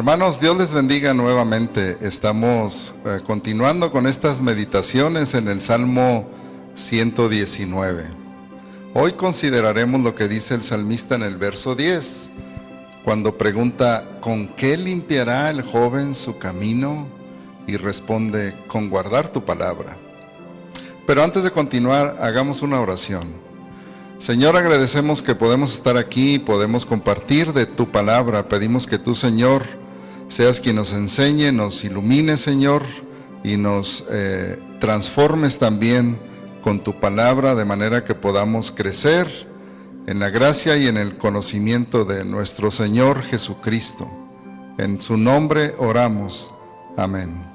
Hermanos, Dios les bendiga nuevamente. Estamos continuando con estas meditaciones en el Salmo 119. Hoy consideraremos lo que dice el salmista en el verso 10, cuando pregunta, ¿con qué limpiará el joven su camino? Y responde, con guardar tu palabra. Pero antes de continuar, hagamos una oración. Señor, agradecemos que podemos estar aquí y podemos compartir de tu palabra. Pedimos que tú, Señor, seas quien nos enseñe, nos ilumine, Señor, y nos transformes también con tu palabra, de manera que podamos crecer en la gracia y en el conocimiento de nuestro Señor Jesucristo. En su nombre oramos. Amén.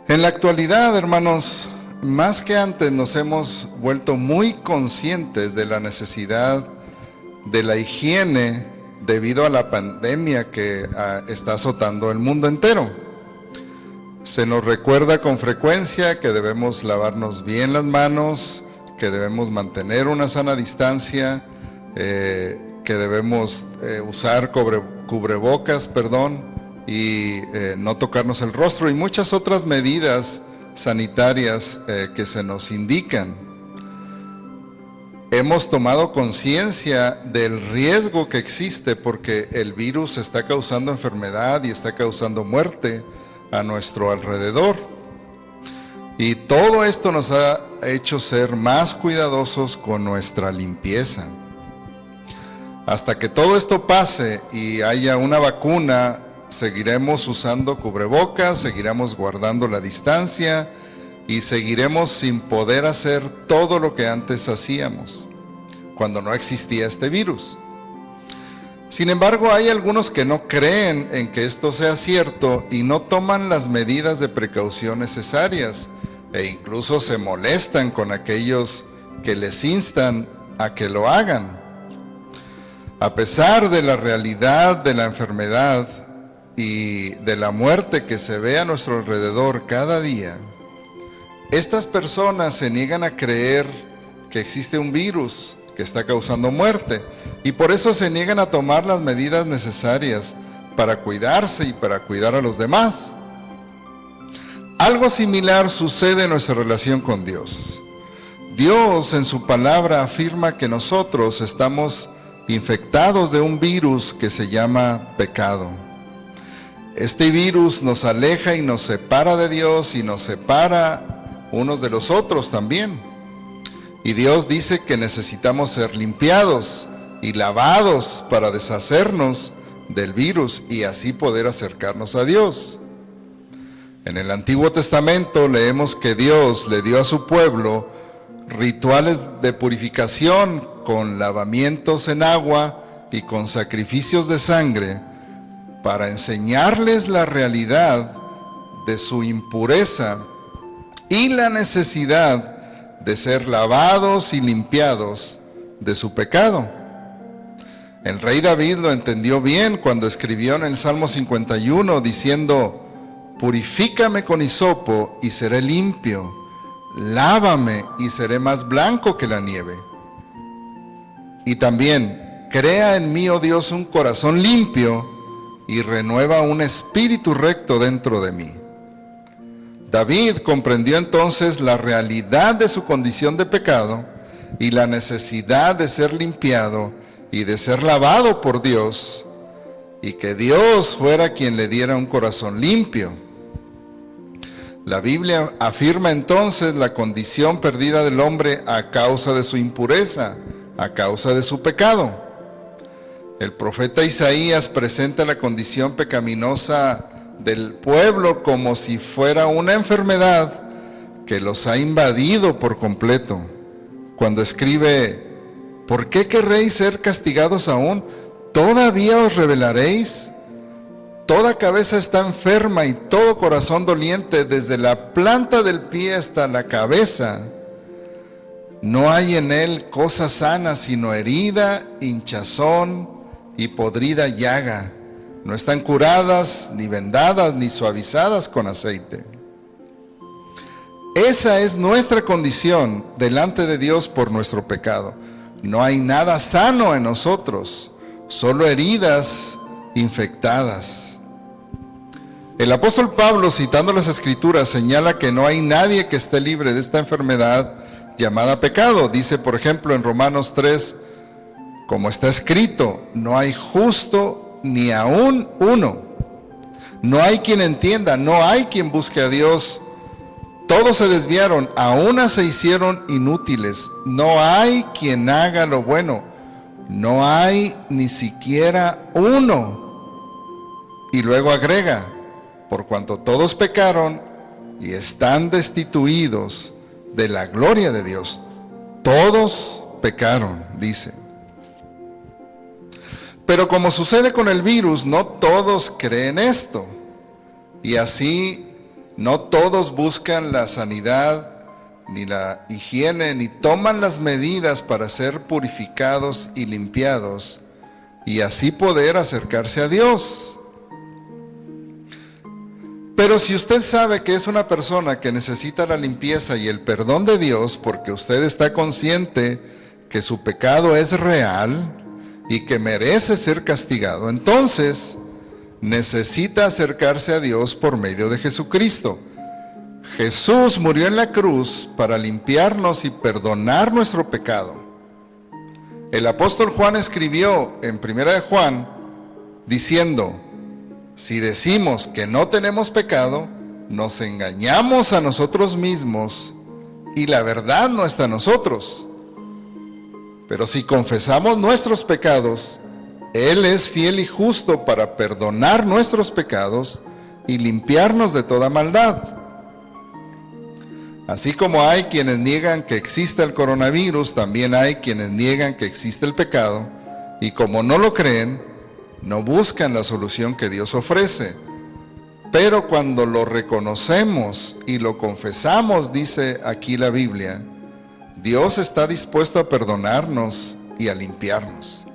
En la actualidad, hermanos, más que antes nos hemos vuelto muy conscientes de la necesidad de la higiene debido a la pandemia que está azotando el mundo entero. Se nos recuerda con frecuencia que debemos lavarnos bien las manos, que debemos mantener una sana distancia, que debemos usar cubrebocas, y no tocarnos el rostro y muchas otras medidas sanitarias que se nos indican. Hemos tomado conciencia del riesgo que existe porque el virus está causando enfermedad y está causando muerte a nuestro alrededor. Y todo esto nos ha hecho ser más cuidadosos con nuestra limpieza. Hasta que todo esto pase y haya una vacuna, seguiremos usando cubrebocas, seguiremos guardando la distancia y seguiremos sin poder hacer todo lo que antes hacíamos, cuando no existía este virus. Sin embargo, hay algunos que no creen en que esto sea cierto y no toman las medidas de precaución necesarias e incluso se molestan con aquellos que les instan a que lo hagan. A pesar de la realidad de la enfermedad y de la muerte que se ve a nuestro alrededor cada día, estas personas se niegan a creer que existe un virus que está causando muerte y por eso se niegan a tomar las medidas necesarias para cuidarse y para cuidar a los demás. Algo similar sucede en nuestra relación con Dios. Dios en su palabra afirma que nosotros estamos infectados de un virus que se llama pecado. Este virus nos aleja y nos separa de Dios y nos separa unos de los otros también. Y Dios dice que necesitamos ser limpiados y lavados para deshacernos del virus y así poder acercarnos a Dios. En el Antiguo Testamento leemos que Dios le dio a su pueblo rituales de purificación con lavamientos en agua y con sacrificios de sangre, para enseñarles la realidad de su impureza y la necesidad de ser lavados y limpiados de su pecado. El rey David lo entendió bien cuando escribió en el Salmo 51 diciendo, purifícame con hisopo y seré limpio, lávame y seré más blanco que la nieve. Y también, crea en mí, oh Dios, un corazón limpio y renueva un espíritu recto dentro de mí. David comprendió entonces la realidad de su condición de pecado y la necesidad de ser limpiado y de ser lavado por Dios, y que Dios fuera quien le diera un corazón limpio. La Biblia afirma entonces la condición perdida del hombre a causa de su impureza, a causa de su pecado. El profeta Isaías presenta la condición pecaminosa del pueblo como si fuera una enfermedad que los ha invadido por completo. Cuando escribe, ¿por qué querréis ser castigados aún? ¿Todavía os rebelaréis? Toda cabeza está enferma y todo corazón doliente, desde la planta del pie hasta la cabeza. No hay en él cosa sana, sino herida, hinchazón y podrida llaga. No están curadas, ni vendadas, ni suavizadas con aceite. Esa es nuestra condición delante de Dios por nuestro pecado. No hay nada sano en nosotros, solo heridas infectadas. El apóstol Pablo, citando las Escrituras, señala que no hay nadie que esté libre de esta enfermedad llamada pecado. Dice, por ejemplo, en Romanos 3, como está escrito, no hay justo ni aún uno. No hay quien entienda, no hay quien busque a Dios. Todos se desviaron, a una se hicieron inútiles. No hay quien haga lo bueno. No hay ni siquiera uno. Y luego agrega, por cuanto todos pecaron y están destituidos de la gloria de Dios. Todos pecaron, dice. Pero como sucede con el virus, no todos creen esto. Y así, no todos buscan la sanidad, ni la higiene, ni toman las medidas para ser purificados y limpiados, y así poder acercarse a Dios. Pero si usted sabe que es una persona que necesita la limpieza y el perdón de Dios, porque usted está consciente que su pecado es real y que merece ser castigado, entonces necesita acercarse a Dios por medio de Jesucristo. Jesús murió en la cruz para limpiarnos y perdonar nuestro pecado. El apóstol Juan escribió en 1 de Juan diciendo: si decimos que no tenemos pecado, nos engañamos a nosotros mismos y la verdad no está en nosotros. Pero si confesamos nuestros pecados, Él es fiel y justo para perdonar nuestros pecados y limpiarnos de toda maldad. Así como hay quienes niegan que existe el coronavirus, también hay quienes niegan que existe el pecado, y como no lo creen, no buscan la solución que Dios ofrece. Pero cuando lo reconocemos y lo confesamos, dice aquí la Biblia, Dios está dispuesto a perdonarnos y a limpiarnos.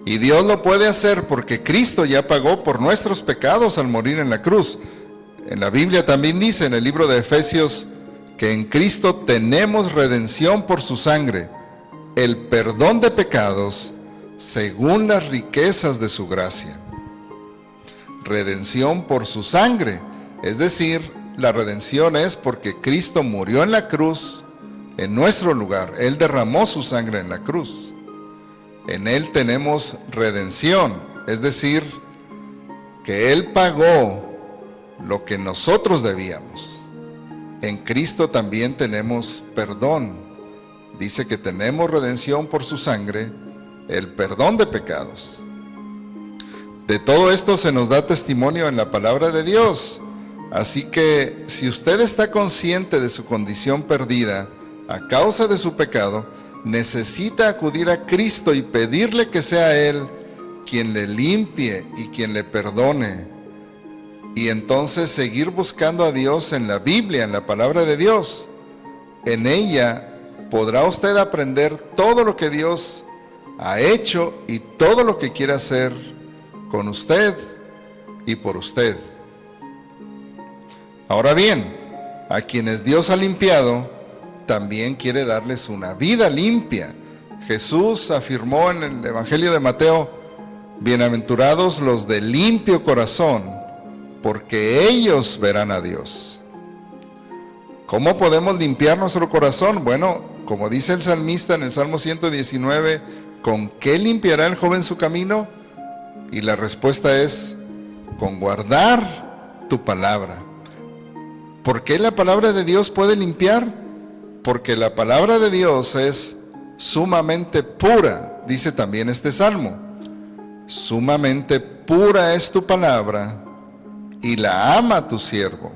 Y Dios lo puede hacer porque Cristo ya pagó por nuestros pecados al morir en la cruz. En la Biblia también dice en el libro de Efesios que en Cristo tenemos redención por su sangre, el perdón de pecados según las riquezas de su gracia. Redención por su sangre, es decir, la redención es porque Cristo murió en la cruz en nuestro lugar. Él derramó su sangre en la cruz. En Él tenemos redención, es decir, que Él pagó lo que nosotros debíamos. En Cristo también tenemos perdón. Dice que tenemos redención por su sangre, el perdón de pecados. De todo esto se nos da testimonio en la palabra de Dios. Así que si usted está consciente de su condición perdida a causa de su pecado, necesita acudir a Cristo y pedirle que sea Él quien le limpie y quien le perdone. Y entonces seguir buscando a Dios en la Biblia, en la palabra de Dios. En ella podrá usted aprender todo lo que Dios ha hecho y todo lo que quiere hacer con usted y por usted. Ahora bien, a quienes Dios ha limpiado, también quiere darles una vida limpia. Jesús afirmó en el Evangelio de Mateo: bienaventurados los de limpio corazón, porque ellos verán a Dios. ¿Cómo podemos limpiar nuestro corazón? Bueno, como dice el salmista en el Salmo 119, ¿con qué limpiará el joven su camino? Y la respuesta es: con guardar tu palabra. ¿Por qué la palabra de Dios puede limpiar? Porque la palabra de Dios es sumamente pura, dice también este salmo. Sumamente pura es tu palabra y la ama tu siervo.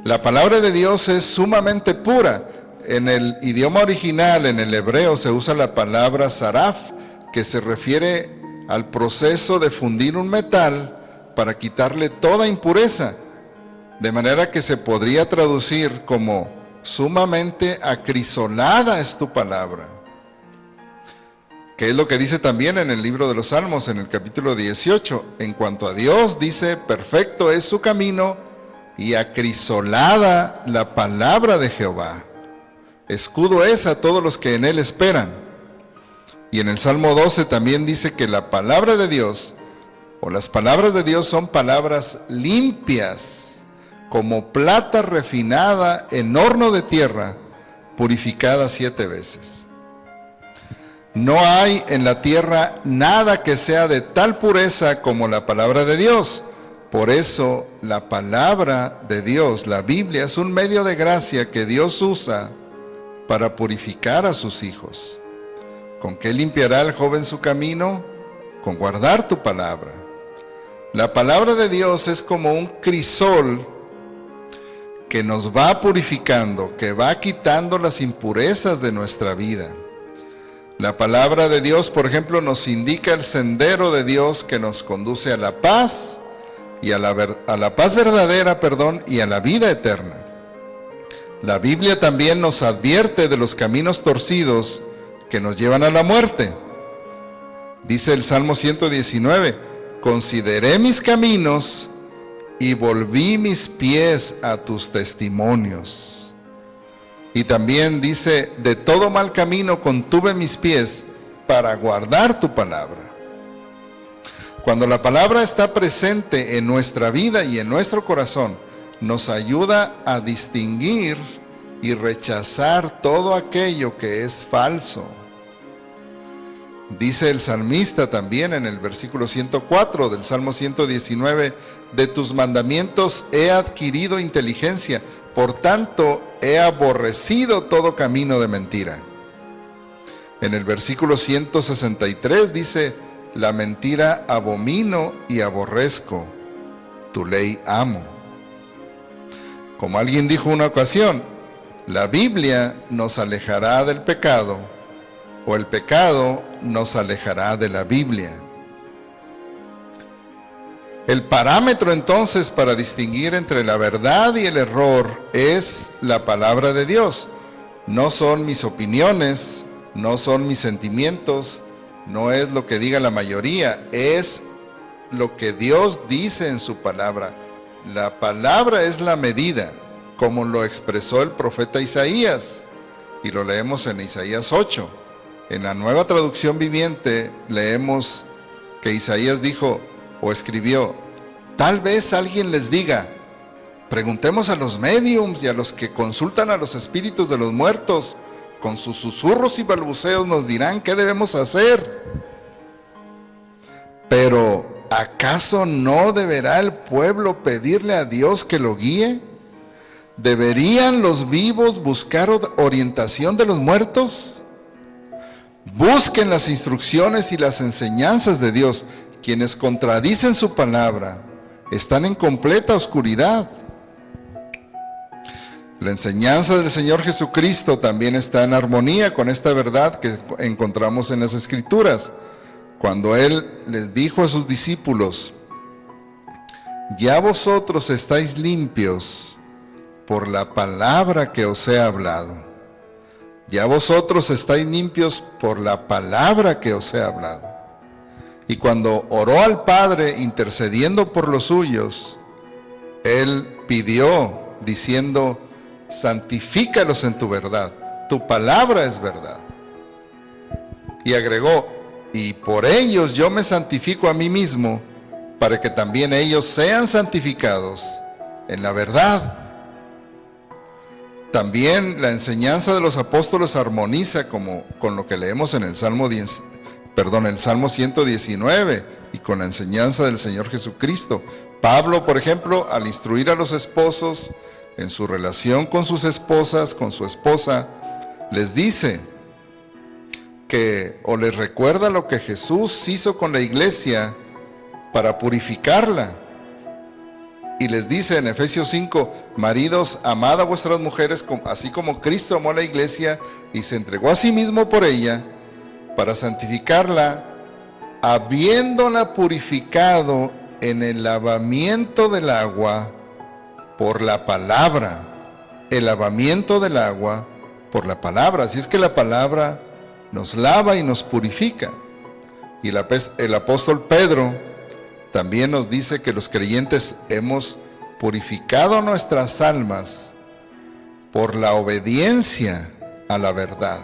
La palabra de Dios es sumamente pura. En el idioma original, en el hebreo, se usa la palabra saraf, que se refiere al proceso de fundir un metal para quitarle toda impureza, de manera que se podría traducir como sumamente acrisolada es tu palabra, que es lo que dice también en el libro de los Salmos, en el capítulo 18. En cuanto a Dios, dice: perfecto es su camino y acrisolada la palabra de Jehová. Escudo es a todos los que en Él esperan. Y en el Salmo 12 también dice que la palabra de Dios, o las palabras de Dios, son palabras limpias, como plata refinada en horno de tierra, purificada 7 veces. No hay en la tierra nada que sea de tal pureza como la palabra de Dios. Por eso la palabra de Dios, la Biblia, es un medio de gracia que Dios usa para purificar a sus hijos. ¿Con qué limpiará el joven su camino? Con guardar tu palabra. La palabra de Dios es como un crisol que nos va purificando, que va quitando las impurezas de nuestra vida. La palabra de Dios, por ejemplo, nos indica el sendero de Dios que nos conduce a la paz, y a la paz verdadera, y a la vida eterna. La Biblia también nos advierte de los caminos torcidos que nos llevan a la muerte. Dice el Salmo 119, consideré mis caminos y volví mis pies a tus testimonios. Y también dice, de todo mal camino contuve mis pies para guardar tu palabra. Cuando la palabra está presente en nuestra vida y en nuestro corazón, nos ayuda a distinguir y rechazar todo aquello que es falso. Dice el salmista también en el versículo 104 del Salmo 119, de tus mandamientos he adquirido inteligencia, por tanto he aborrecido todo camino de mentira. En el versículo 163 dice, la mentira abomino y aborrezco, tu ley amo. Como alguien dijo una ocasión, la Biblia nos alejará del pecado, o el pecado nos alejará de la Biblia. El parámetro entonces para distinguir entre la verdad y el error es la palabra de Dios. No son mis opiniones, no son mis sentimientos, no es lo que diga la mayoría, es lo que Dios dice en su palabra. La palabra es la medida, como lo expresó el profeta Isaías, y lo leemos en Isaías 8. En la Nueva Traducción Viviente leemos que Isaías dijo o escribió, tal vez alguien les diga, preguntemos a los médiums y a los que consultan a los espíritus de los muertos, con sus susurros y balbuceos nos dirán qué debemos hacer. Pero, ¿acaso no deberá el pueblo pedirle a Dios que lo guíe? ¿Deberían los vivos buscar orientación de los muertos? Busquen las instrucciones y las enseñanzas de Dios. Quienes contradicen su palabra están en completa oscuridad. La enseñanza del Señor Jesucristo también está en armonía con esta verdad que encontramos en las Escrituras. Cuando Él les dijo a sus discípulos, ya vosotros estáis limpios por la palabra que os he hablado. Ya vosotros estáis limpios por la palabra que os he hablado. Y cuando oró al Padre intercediendo por los suyos, Él pidió diciendo, santifícalos en tu verdad, tu palabra es verdad. Y agregó, y por ellos yo me santifico a mí mismo, para que también ellos sean santificados en la verdad. También la enseñanza de los apóstoles armoniza con lo que leemos en el Salmo 119 y con la enseñanza del Señor Jesucristo. Pablo, por ejemplo, al instruir a los esposos en su relación con sus esposas, con su esposa, les dice que, o les recuerda lo que Jesús hizo con la iglesia para purificarla. Y les dice en Efesios 5, maridos, amad a vuestras mujeres, así como Cristo amó a la iglesia y se entregó a sí mismo por ella, para santificarla, habiéndola purificado en el lavamiento del agua por la palabra. El lavamiento del agua por la palabra. Así es que la palabra nos lava y nos purifica. Y el apóstol Pedro también nos dice que los creyentes hemos purificado nuestras almas por la obediencia a la verdad.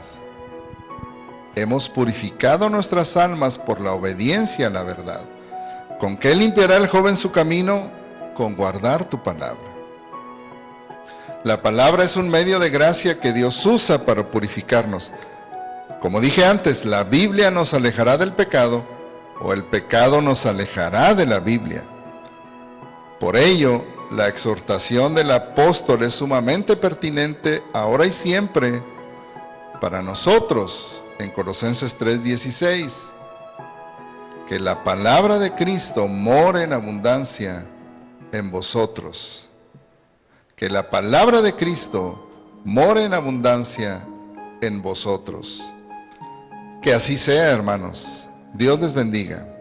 hemos purificado nuestras almas por la obediencia a la verdad. ¿Con qué limpiará el joven su camino? Con guardar tu palabra. La palabra es un medio de gracia que Dios usa para purificarnos. Como dije antes, la Biblia nos alejará del pecado, o el pecado nos alejará de la Biblia. Por ello, la exhortación del apóstol es sumamente pertinente ahora y siempre para nosotros en Colosenses 3:16. Que la palabra de Cristo more en abundancia en vosotros. Que la palabra de Cristo more en abundancia en vosotros. Que así sea, hermanos. Dios les bendiga.